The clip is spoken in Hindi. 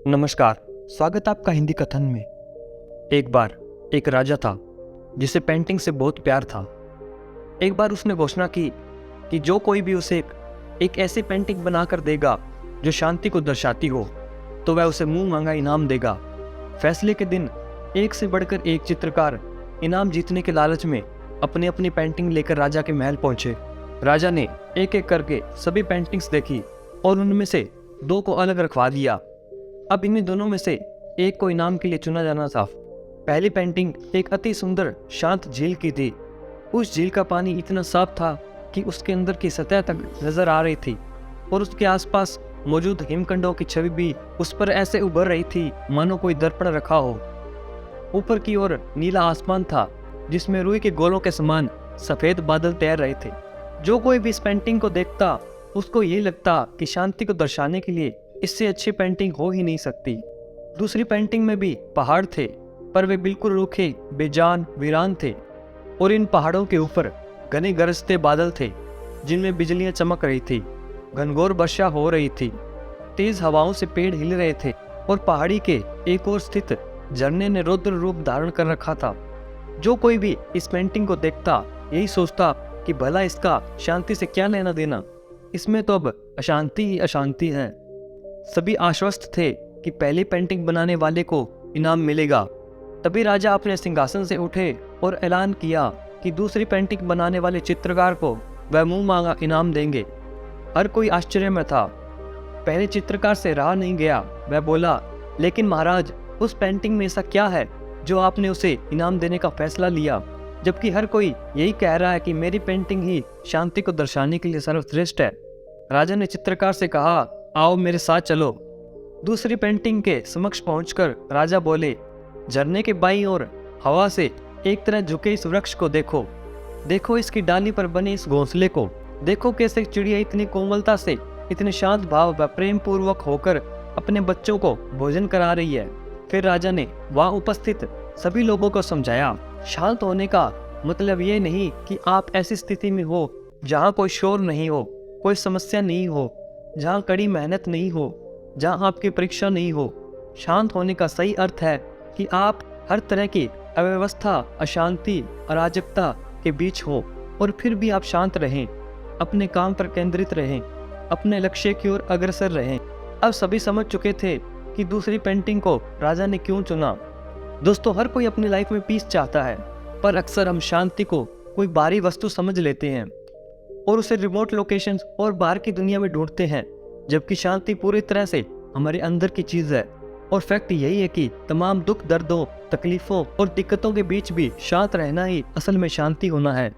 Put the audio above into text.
नमस्कार। स्वागत आपका हिंदी कथन में। एक बार एक राजा था जिसे पेंटिंग से बहुत प्यार था। एक बार उसने घोषणा की कि जो कोई भी उसे एक ऐसी पेंटिंग बनाकर देगा जो शांति को दर्शाती हो तो वह उसे मुंह मांगा इनाम देगा। फैसले के दिन एक से बढ़कर एक चित्रकार इनाम जीतने के लालच में अपनी अपनी पेंटिंग लेकर राजा के महल पहुंचे। राजा ने एक एक करके सभी पेंटिंग्स देखी और उनमें से दो को अलग रखवा दिया। अब इन्हीं दोनों में से एक को इनाम के लिए चुना जाना था। पहली पेंटिंग एक अति सुंदर शांत झील की थी। उस झील का पानी इतना साफ था कि उसके अंदर की सतह तक नजर आ रही थी और उसके आसपास मौजूद हिमखंडों की छवि भी उस पर ऐसे उभर रही थी मानो कोई दर्पण रखा हो। ऊपर की ओर नीला आसमान था जिसमें रुई के गोलों के समान सफेद बादल तैर रहे थे। जो कोई भी इस पेंटिंग को देखता उसको यही लगता कि शांति को दर्शाने के लिए इससे अच्छी पेंटिंग हो ही नहीं सकती। दूसरी पेंटिंग में भी पहाड़ थे पर वे बिल्कुल रूखे, बेजान, वीरान थे और इन पहाड़ों के ऊपर घने गरजते बादल थे जिनमें बिजलियां चमक रही थी। घनघोर वर्षा हो रही थी। तेज हवाओं से पेड़ हिल रहे थे और पहाड़ी के एक ओर स्थित झरने ने रौद्र रूप धारण कर रखा था। जो कोई भी इस पेंटिंग को देखता यही सोचता कि भला इसका शांति से क्या लेना देना, इसमें तो अब अशांति ही अशांति है। सभी आश्वस्त थे कि पहली पेंटिंग बनाने वाले को इनाम मिलेगा। तभी राजा अपने सिंहासन से उठे और ऐलान किया कि दूसरी पेंटिंग बनाने वाले चित्रकार को वह मुंह मांगा इनाम देंगे। हर कोई आश्चर्य में था। पहले चित्रकार से रहा नहीं गया। वह बोला, लेकिन महाराज, उस पेंटिंग में ऐसा क्या है जो आपने उसे इनाम देने का फैसला लिया, जबकि हर कोई यही कह रहा है कि मेरी पेंटिंग ही शांति को दर्शाने के लिए सर्वश्रेष्ठ है। राजा ने चित्रकार से कहा, आओ मेरे साथ चलो। दूसरी पेंटिंग के समक्ष पहुंचकर राजा बोले, झरने के बाईं ओर हवा से एक तरह झुके इस वृक्ष को देखो। देखो इसकी डाली पर बने इस घोंसले को। देखो कैसे चिड़िया इतनी कोमलता से, इतने शांत भाव व प्रेम पूर्वक होकर अपने बच्चों को भोजन करा रही है। फिर राजा ने वहां उपस्थित सभी लोगों को समझाया, शांत होने का मतलब ये नहीं कि आप ऐसी स्थिति में हो जहाँ कोई शोर नहीं हो, कोई समस्या नहीं हो, जहाँ कड़ी मेहनत नहीं हो, जहाँ आपकी परीक्षा नहीं हो। शांत होने का सही अर्थ है कि आप हर तरह की अव्यवस्था, अशांति, अराजकता के बीच हो और फिर भी आप शांत रहें, अपने काम पर केंद्रित रहें, अपने लक्ष्य की ओर अग्रसर रहें। अब सभी समझ चुके थे कि दूसरी पेंटिंग को राजा ने क्यों चुना। दोस्तों, हर कोई अपनी लाइफ में पीस चाहता है, पर अक्सर हम शांति को कोई बाहरी वस्तु समझ लेते हैं और उसे रिमोट लोकेशंस और बाहर की दुनिया में ढूंढते हैं, जबकि शांति पूरी तरह से हमारे अंदर की चीज है। और फैक्ट यही है कि तमाम दुख, दर्दों, तकलीफों और दिक्कतों के बीच भी शांत रहना ही असल में शांति होना है।